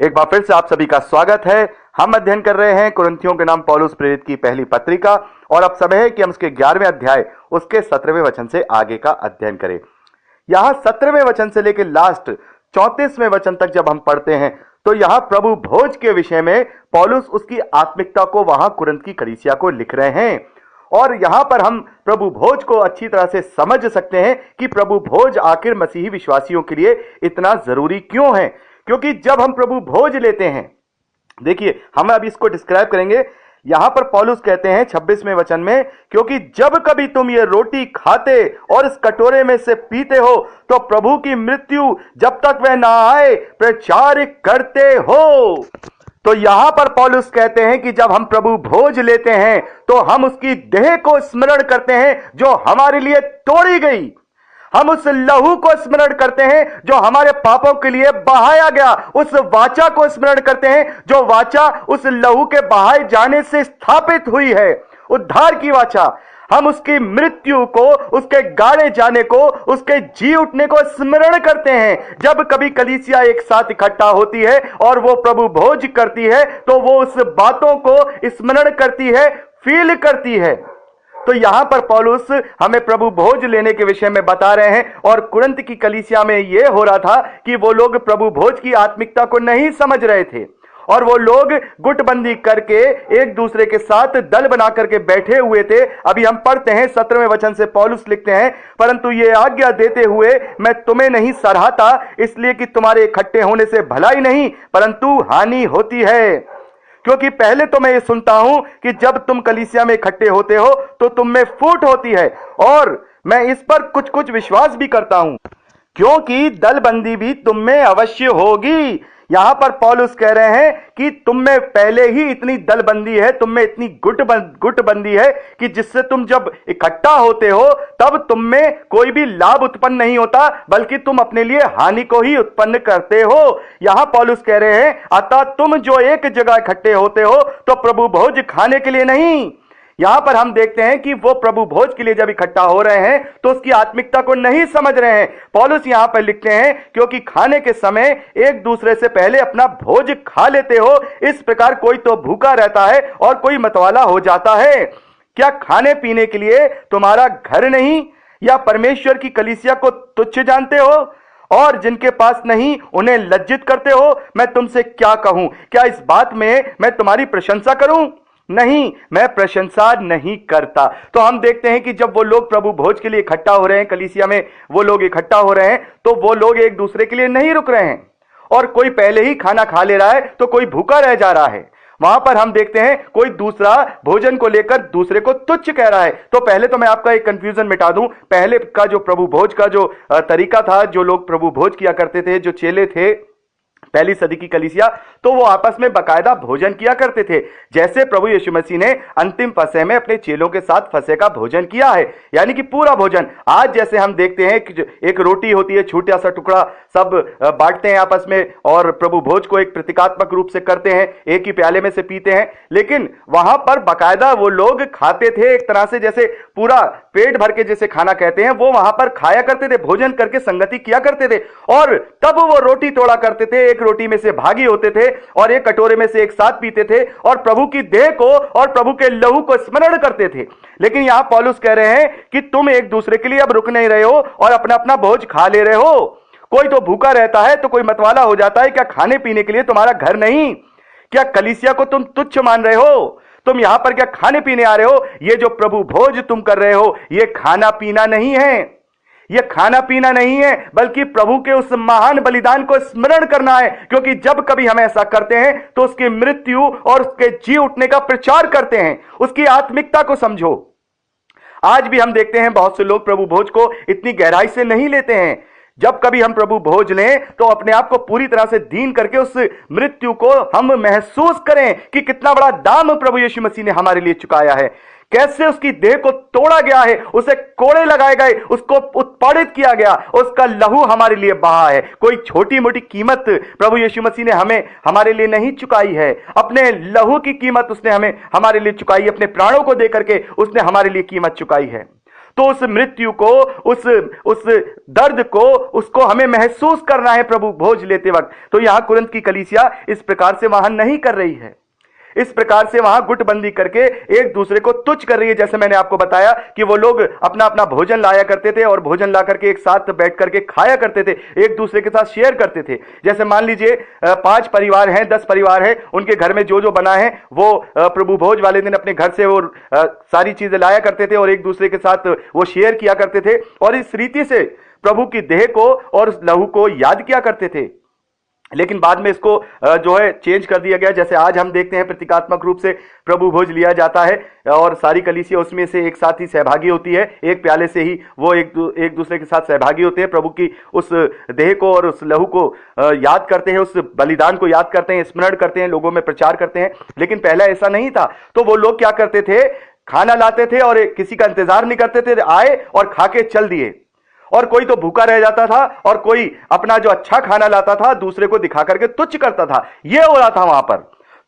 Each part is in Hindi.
एक बार फिर से आप सभी का स्वागत है। हम अध्ययन कर रहे हैं कुरिन्थियों के नाम पौलुस प्रेरित की पहली पत्रिका और अब समय है कि हम उसके 11वें अध्याय उसके 17वें वचन से आगे का अध्ययन करें। यहां 17वें वचन से लेकर लास्ट 34वें वचन तक जब हम पढ़ते हैं तो यहां प्रभु भोज के विषय में पौलुस उसकी आत्मिकता को वहां कुरिन्थ की कलीसिया को लिख रहे हैं और यहां पर हम प्रभु भोज को अच्छी तरह से समझ सकते हैं कि प्रभु भोज आखिर मसीही विश्वासियों के लिए इतना जरूरी क्यों है। क्योंकि जब हम प्रभु भोज लेते हैं, देखिए हम अब इसको डिस्क्राइब करेंगे। यहां पर पौलुस कहते हैं 26वें वचन में, क्योंकि जब कभी तुम ये रोटी खाते और इस कटोरे में से पीते हो तो प्रभु की मृत्यु जब तक वह ना आए प्रचार करते हो। तो यहां पर पौलुस कहते हैं कि जब हम प्रभु भोज लेते हैं तो हम उसकी देह को स्मरण करते हैं जो हमारे लिए तोड़ी गई। हम उस लहू को स्मरण करते हैं जो हमारे पापों के लिए बहाया गया। उस वाचा को स्मरण करते हैं जो वाचा उस लहू के बहाए जाने से स्थापित हुई है, उद्धार की वाचा। हम उसकी मृत्यु को, उसके गाड़े जाने को, उसके जी उठने को स्मरण करते हैं। जब कभी कलीसिया एक साथ इकट्ठा होती है और वो प्रभु भोज करती है तो वो उस बातों को स्मरण करती है, फील करती है। तो यहां पर पौलुस हमें प्रभु भोज लेने के विषय में बता रहे हैं और कुरिन्थ की कलीसिया में यह हो रहा था कि वो लोग प्रभु भोज की आत्मिकता को नहीं समझ रहे थे और वो लोग गुटबंदी करके एक दूसरे के साथ दल बना करके बैठे हुए थे। अभी हम पढ़ते हैं 17वें वचन से पौलुस लिखते हैं, परंतु ये आज्ञा देते हुए मैं तुम्हें नहीं सराहता, इसलिए कि तुम्हारे इकट्ठे होने से भलाई नहीं परंतु हानि होती है। क्योंकि पहले तो मैं ये सुनता हूं कि जब तुम कलीसिया में इकट्ठे होते हो तो तुम में फूट होती है और मैं इस पर कुछ कुछ विश्वास भी करता हूं, क्योंकि दलबंदी भी तुम में अवश्य होगी। यहां पर पौलुस कह रहे हैं कि तुम में पहले ही इतनी दलबंदी है, तुम में इतनी गुटबंदी है कि जिससे तुम जब इकट्ठा होते हो तब तुम में कोई भी लाभ उत्पन्न नहीं होता बल्कि तुम अपने लिए हानि को ही उत्पन्न करते हो। यहां पौलुस कह रहे हैं, अतः तुम जो एक जगह इकट्ठे होते हो तो प्रभु भोज खाने के लिए नहीं। यहां पर हम देखते हैं कि वो प्रभु भोज के लिए जब इकट्ठा हो रहे हैं तो उसकी आत्मिकता को नहीं समझ रहे हैं। पौलुस यहां पर लिखते हैं, क्योंकि खाने के समय एक दूसरे से पहले अपना भोज खा लेते हो, इस प्रकार कोई तो भूखा रहता है और कोई मतवाला हो जाता है। क्या खाने पीने के लिए तुम्हारा घर नहीं या परमेश्वर की कलीसिया को तुच्छ जानते हो और जिनके पास नहीं उन्हें लज्जित करते हो? मैं तुमसे क्या कहूं, क्या इस बात में मैं तुम्हारी प्रशंसा करूं? नहीं, मैं प्रशंसा नहीं करता। तो हम देखते हैं कि जब वो लोग प्रभु भोज के लिए इकट्ठा हो रहे हैं, कलीसिया में वो लोग इकट्ठा हो रहे हैं, तो वो लोग एक दूसरे के लिए नहीं रुक रहे हैं और कोई पहले ही खाना खा ले रहा है तो कोई भूखा रह जा रहा है। वहां पर हम देखते हैं कोई दूसरा भोजन को लेकर दूसरे को तुच्छ कह रहा है। तो पहले तो मैं आपका एक कंफ्यूजन मिटा दूं, पहले का जो प्रभु भोज का जो तरीका था, जो लोग प्रभु भोज किया करते थे, जो चेले थे पहली सदी की कलीसिया, तो वो आपस में बकायदा भोजन किया करते थे। जैसे प्रभु यीशु मसीह ने अंतिम फसह में अपने चेलों के साथ फसह का भोजन किया है, यानी कि पूरा भोजन। आज जैसे हम देखते हैं कि एक रोटी होती है, छोटा सा टुकड़ा सब बांटते हैं आपस में और प्रभु भोज को एक प्रतीकात्मक रूप से करते हैं, एक ही प्याले में से पीते हैं। लेकिन वहां पर बकायदा वो लोग खाते थे, एक तरह से जैसे पूरा पेट भर के जैसे खाना कहते हैं, वो वहां पर खाया करते थे, भोजन करके संगति किया करते थे और तब वो रोटी तोड़ा करते थे, एक रोटी में से भागी होते थे और एक कटोरे में से एक साथ पीते थे और प्रभु की देह को और प्रभु के लहू को स्मरण करते थे। लेकिन यहां पौलुस कह रहे हैं कि तुम एक दूसरे के लिए अब रुक नहीं रहे हो और अपना अपना भोज खा ले रहे हो। कोई तो भूखा रहता है तो कोई मतवाला हो जाता है। क्या खाने पीने के लिए तुम्हारा घर नहीं? क्या कलीसिया को तुम तुच्छ मान रहे हो? तुम यहां पर क्या खाने पीने आ रहे हो? ये जो प्रभु भोज तुम कर रहे हो ये खाना पीना नहीं है, यह खाना पीना नहीं है, बल्कि प्रभु के उस महान बलिदान को स्मरण करना है। क्योंकि जब कभी हम ऐसा करते हैं तो उसकी मृत्यु और उसके जी उठने का प्रचार करते हैं। उसकी आत्मिकता को समझो। आज भी हम देखते हैं बहुत से लोग प्रभु भोज को इतनी गहराई से नहीं लेते हैं। जब कभी हम प्रभु भोज लें तो अपने आप को पूरी तरह से दीन करके उस मृत्यु को हम महसूस करें कि कितना बड़ा दाम प्रभु यीशु मसीह ने हमारे लिए चुकाया है, कैसे उसकी देह को तोड़ा गया है, उसे कोड़े लगाए गए, उसको उत्पादित किया गया, उसका लहू हमारे लिए बहा है। कोई छोटी मोटी कीमत प्रभु यीशु मसीह ने हमारे लिए नहीं चुकाई है। अपने लहू की कीमत उसने हमारे लिए चुकाई, अपने प्राणों को देकर के उसने हमारे लिए कीमत चुकाई है। तो उस मृत्यु को, उस दर्द को, उसको हमें महसूस करना है प्रभु भोज लेते वक्त। तो यहां कुरिन्थ की कलीसिया इस प्रकार से वहां नहीं कर रही है, इस प्रकार से वहां गुटबंदी करके एक दूसरे को तुच्छ कर रही है। जैसे मैंने आपको बताया कि वो लोग अपना अपना भोजन लाया करते थे और भोजन ला करके एक साथ बैठ करके खाया करते थे, एक दूसरे के साथ शेयर करते थे। जैसे मान लीजिए 5 परिवार हैं, 10 परिवार हैं, उनके घर में जो जो बना है वो प्रभु भोज वाले दिन अपने घर से वो सारी चीजें लाया करते थे और एक दूसरे के साथ वो शेयर किया करते थे और इस रीति से प्रभु की देह को और उस लहू को याद किया करते थे। लेकिन बाद में इसको जो है चेंज कर दिया गया। जैसे आज हम देखते हैं प्रतीकात्मक रूप से प्रभु भोज लिया जाता है और सारी कलीसिया उसमें से एक साथ ही सहभागी होती है, एक प्याले से ही वो एक दूसरे के साथ सहभागी होते हैं, प्रभु की उस देह को और उस लहू को याद करते हैं, उस बलिदान को याद करते हैं, स्मरण करते हैं, लोगों में प्रचार करते हैं। लेकिन पहला ऐसा नहीं था। तो वो लोग क्या करते थे, खाना लाते थे और किसी का इंतजार नहीं करते थे, आए और खा के चल दिए। और कोई तो भूखा रह जाता था और कोई अपना जो अच्छा खाना लाता था दूसरे को दिखा करके तुच्छ करता था। यह हो रहा था वहां पर।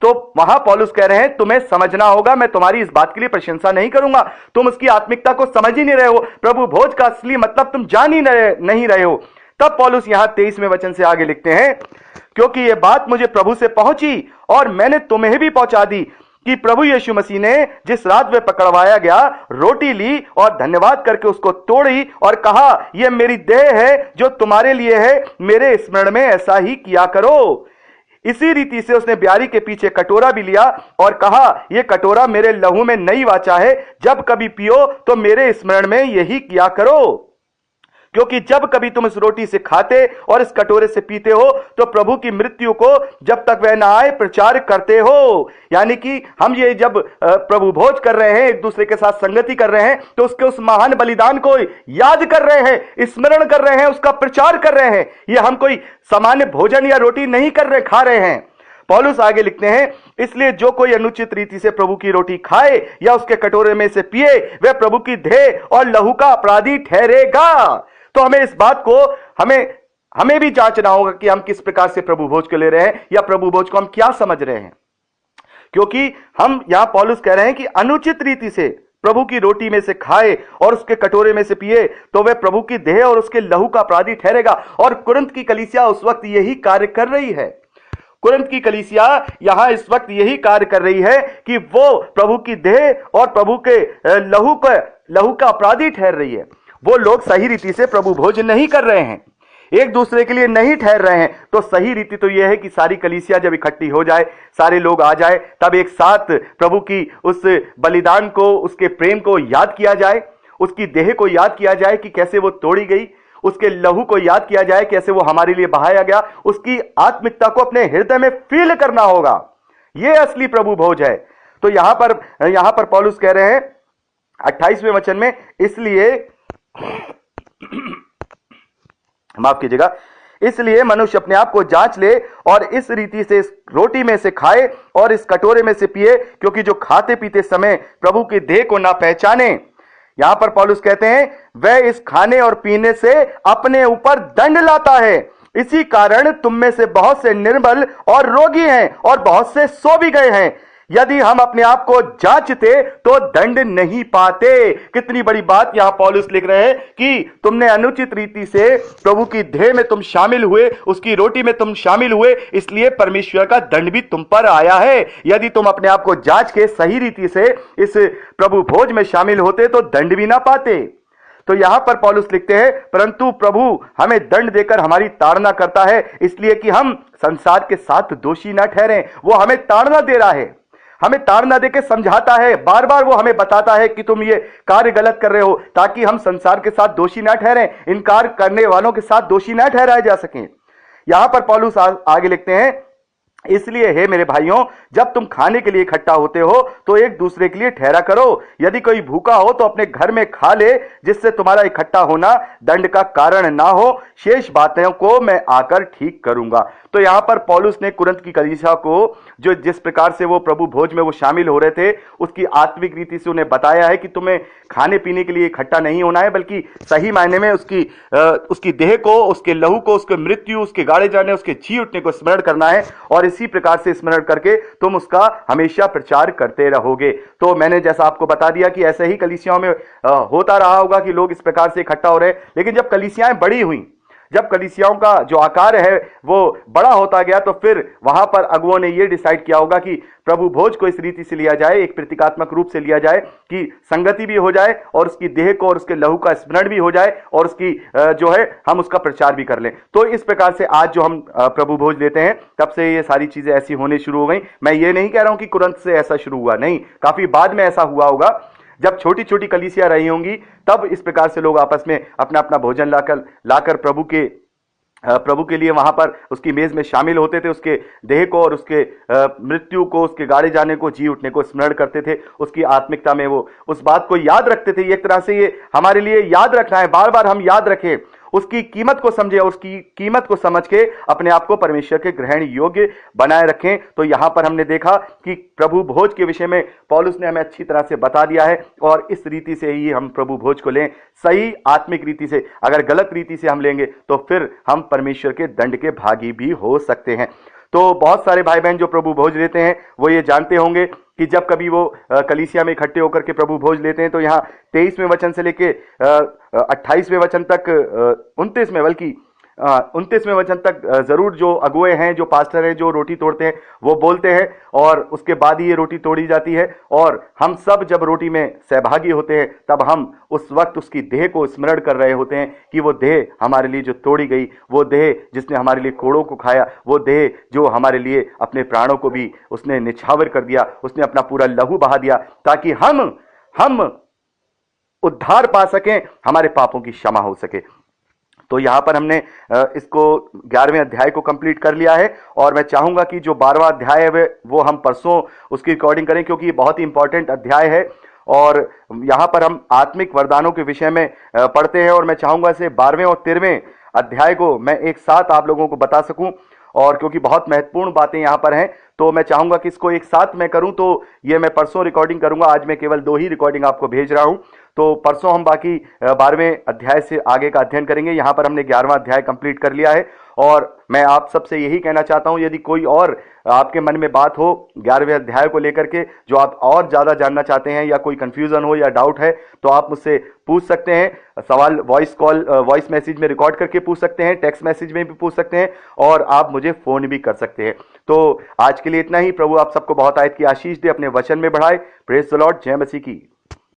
तो वहां पौलुस कह रहे हैं तुम्हें समझना होगा, मैं तुम्हारी इस बात के लिए प्रशंसा नहीं करूंगा, तुम उसकी आत्मिकता को समझ ही नहीं रहे हो, प्रभु भोज का असली मतलब तुम जान ही नहीं रहे हो। तब पौलुस यहां 23वें वचन से आगे लिखते हैं, क्योंकि यह बात मुझे प्रभु से पहुंची और मैंने तुम्हें भी पहुंचा दी कि प्रभु यीशु मसीह ने जिस रात वे पकड़वाया गया रोटी ली और धन्यवाद करके उसको तोड़ी और कहा यह मेरी देह है जो तुम्हारे लिए है, मेरे स्मरण में ऐसा ही किया करो। इसी रीति से उसने ब्यारी के पीछे कटोरा भी लिया और कहा यह कटोरा मेरे लहू में नई वाचा है, जब कभी पियो तो मेरे स्मरण में यही किया करो। क्योंकि जब कभी तुम इस रोटी से खाते और इस कटोरे से पीते हो तो प्रभु की मृत्यु को जब तक वह ना आए प्रचार करते हो। यानी कि हम ये जब प्रभु भोज कर रहे हैं, एक दूसरे के साथ संगति कर रहे हैं, तो उसके उस महान बलिदान को याद कर रहे हैं, स्मरण कर रहे हैं, उसका प्रचार कर रहे हैं। ये हम कोई सामान्य भोजन या रोटी नहीं कर रहे, खा रहे हैं। पौलुस आगे लिखते हैं, इसलिए जो कोई अनुचित रीति से प्रभु की रोटी खाए या उसके कटोरे में से पिए वह प्रभु की देह और लहू का अपराधी ठहरेगा। तो हमें इस बात को हमें भी जांचना होगा कि हम किस प्रकार से प्रभु भोज को ले रहे हैं या प्रभु भोज को हम क्या समझ रहे हैं। क्योंकि हम यहां पौलुस कह रहे हैं कि अनुचित रीति से प्रभु की रोटी में से खाए और उसके कटोरे में से पिए तो वह प्रभु की देह और उसके लहू का अपराधी ठहरेगा। और कुरिन्थ की कलीसिया उस वक्त यही कार्य कर रही है। कुरिन्थ की कलीसिया यहां इस वक्त यही कार्य कर रही है कि वो प्रभु की देह और प्रभु के लहू का अपराधी ठहर रही है। वो लोग सही रीति से प्रभु भोज नहीं कर रहे हैं, एक दूसरे के लिए नहीं ठहर रहे हैं। तो सही रीति तो यह है कि सारी कलीसिया जब इकट्ठी हो जाए, सारे लोग आ जाए, तब एक साथ प्रभु की उस बलिदान को, उसके प्रेम को याद किया जाए, उसकी देह को याद किया जाए कि कैसे वो तोड़ी गई, उसके लहू को याद किया जाए कैसे वो हमारे लिए बहाया गया, उसकी आत्मिकता को अपने हृदय में फील करना होगा। यह असली प्रभु भोज है। तो यहां पर पौलुस कह रहे हैं 28वें वचन में, इसलिए माफ कीजिएगा, इसलिए मनुष्य अपने आप को जांच ले और इस रीति से इस रोटी में से खाए और इस कटोरे में से पिए, क्योंकि जो खाते पीते समय प्रभु की देह को ना पहचाने। यहां पर पौलुस कहते हैं वह इस खाने और पीने से अपने ऊपर दंड लाता है। इसी कारण तुम में से बहुत से निर्बल और रोगी हैं और बहुत से सो भी गए हैं। यदि हम अपने आप को जांचते तो दंड नहीं पाते। कितनी बड़ी बात यहां पौलुस लिख रहे हैं कि तुमने अनुचित रीति से प्रभु की देह में तुम शामिल हुए, उसकी रोटी में तुम शामिल हुए, इसलिए परमेश्वर का दंड भी तुम पर आया है। यदि तुम अपने आप को जांच के सही रीति से इस प्रभु भोज में शामिल होते तो दंड भी ना पाते। तो यहां पर पौलुस लिखते हैं, परंतु प्रभु हमें दंड देकर हमारी ताड़ना करता है, इसलिए कि हम संसार के साथ दोषी ना ठहरें। वो हमें ताड़ना दे रहा है, हमें ताड़ना देकर समझाता है, बार बार वो हमें बताता है कि तुम ये कार्य गलत कर रहे हो, ताकि हम संसार के साथ दोषी ना ठहरें, इनकार करने वालों के साथ दोषी ना ठहराए जा सकें। यहां पर पौलुस आगे लिखते हैं, इसलिए हे मेरे भाइयों, जब तुम खाने के लिए इकट्ठा होते हो तो एक दूसरे के लिए ठहरा करो। यदि कोई भूखा हो तो अपने घर में खा ले, जिससे तुम्हारा इकट्ठा होना दंड का कारण ना हो। शेष बातों को मैं आकर ठीक करूंगा। तो यहां पर पौलुस ने कुरिन्थ की कलीसिया को जो जिस प्रकार से वो प्रभु भोज में वो शामिल हो रहे थे, उसकी आत्मिक रीति से उन्हें बताया है कि तुम्हें खाने पीने के लिए इकट्ठा नहीं होना है, बल्कि सही मायने में उसकी देह को, उसके लहू को, उसके मृत्यु, उसके गाड़े जाने, उसके जी उठने को स्मरण करना है। और इसी प्रकार से स्मरण करके तुम उसका हमेशा प्रचार करते रहोगे। तो मैंने जैसा आपको बता दिया कि ऐसे ही कलीसियाओं में होता रहा होगा कि लोग इस प्रकार से इकट्ठा हो रहे, लेकिन जब कलीसियाएं बड़ी हुई, जब कलीसियाओं का जो आकार है वो बड़ा होता गया, तो फिर वहां पर अगुओं ने ये डिसाइड किया होगा कि प्रभु भोज को इस रीति से लिया जाए, एक प्रतीकात्मक रूप से लिया जाए कि संगति भी हो जाए और उसकी देह को और उसके लहू का स्मरण भी हो जाए और उसकी जो है हम उसका प्रचार भी कर लें। तो इस प्रकार से आज जो हम प्रभु भोज लेते हैं, तब से ये सारी चीजें ऐसी होने शुरू हो गई। मैं ये नहीं कह रहा हूं कि तुरंत से ऐसा शुरू हुआ, नहीं, काफी बाद में ऐसा हुआ होगा। जब छोटी छोटी कलीसियां रही होंगी, तब इस प्रकार से लोग आपस में अपना अपना भोजन लाकर प्रभु के लिए वहां पर उसकी मेज में शामिल होते थे, उसके देह को और उसके मृत्यु को, उसके गाड़े जाने को, जी उठने को स्मरण करते थे। उसकी आत्मिकता में वो उस बात को याद रखते थे। एक तरह से ये हमारे लिए याद रखना है, बार बार हम याद रखें, उसकी कीमत को समझे और उसकी कीमत को समझ के अपने आप को परमेश्वर के ग्रहण योग्य बनाए रखें। तो यहां पर हमने देखा कि प्रभु भोज के विषय में पौलुस ने हमें अच्छी तरह से बता दिया है और इस रीति से ही हम प्रभु भोज को लें, सही आत्मिक रीति से। अगर गलत रीति से हम लेंगे तो फिर हम परमेश्वर के दंड के भागी भी हो सकते हैं। तो बहुत सारे भाई बहन जो प्रभु भोज लेते हैं वो ये जानते होंगे कि जब कभी वो कलीसिया में इकट्ठे होकर के प्रभु भोज लेते हैं, तो यहाँ 23वें वचन से लेके 28वें वचन तक, 29वें बल्कि 29वें वचन तक जरूर जो अगुए हैं, जो पास्टर हैं, जो रोटी तोड़ते हैं, वो बोलते हैं और उसके बाद ही ये रोटी तोड़ी जाती है। और हम सब जब रोटी में सहभागी होते हैं, तब हम उस वक्त उसकी देह को स्मरण कर रहे होते हैं कि वो देह हमारे लिए जो तोड़ी गई, वो देह जिसने हमारे लिए कोड़ों को खाया, वो देह जो हमारे लिए अपने प्राणों को भी उसने निछावर कर दिया, उसने अपना पूरा लहू बहा दिया, ताकि हम उद्धार पा सकें, हमारे पापों की क्षमा हो सके। तो यहां पर हमने इसको 11वें अध्याय को कंप्लीट कर लिया है और मैं चाहूंगा कि जो 12वां अध्याय है वो हम परसों उसकी रिकॉर्डिंग करें, क्योंकि ये बहुत ही इंपॉर्टेंट अध्याय है। और यहां पर हम आत्मिक वरदानों के विषय में पढ़ते हैं और मैं चाहूंगा इसे 12वें और 13वें अध्याय को मैं एक साथ आप लोगों को बता सकूं, और क्योंकि बहुत महत्वपूर्ण बातें यहां पर हैं, तो मैं चाहूंगा कि इसको एक साथ मैं करूं। तो ये मैं परसों रिकॉर्डिंग करूंगा, आज मैं केवल 2 ही रिकॉर्डिंग आपको भेज रहा हूं। तो परसों हम बाकी 12वें अध्याय से आगे का अध्ययन करेंगे। यहां पर हमने 11वां अध्याय कंप्लीट कर लिया है और मैं आप सबसे यही कहना चाहता हूं, यदि कोई और आपके मन में बात हो 11वें अध्याय को लेकर के, जो आप और ज्यादा जानना चाहते हैं या कोई कंफ्यूजन हो या डाउट है, तो आप मुझसे पूछ सकते हैं। सवाल वॉइस मैसेज में रिकॉर्ड करके पूछ सकते हैं, टेक्स्ट मैसेज में भी पूछ सकते हैं और आप मुझे फोन भी कर सकते हैं। तो आज के लिए इतना ही। प्रभु आप सबको बहुत आयत की आशीष दे, अपने वचन में बढ़ाए। Praise the Lord. जय मसीह की।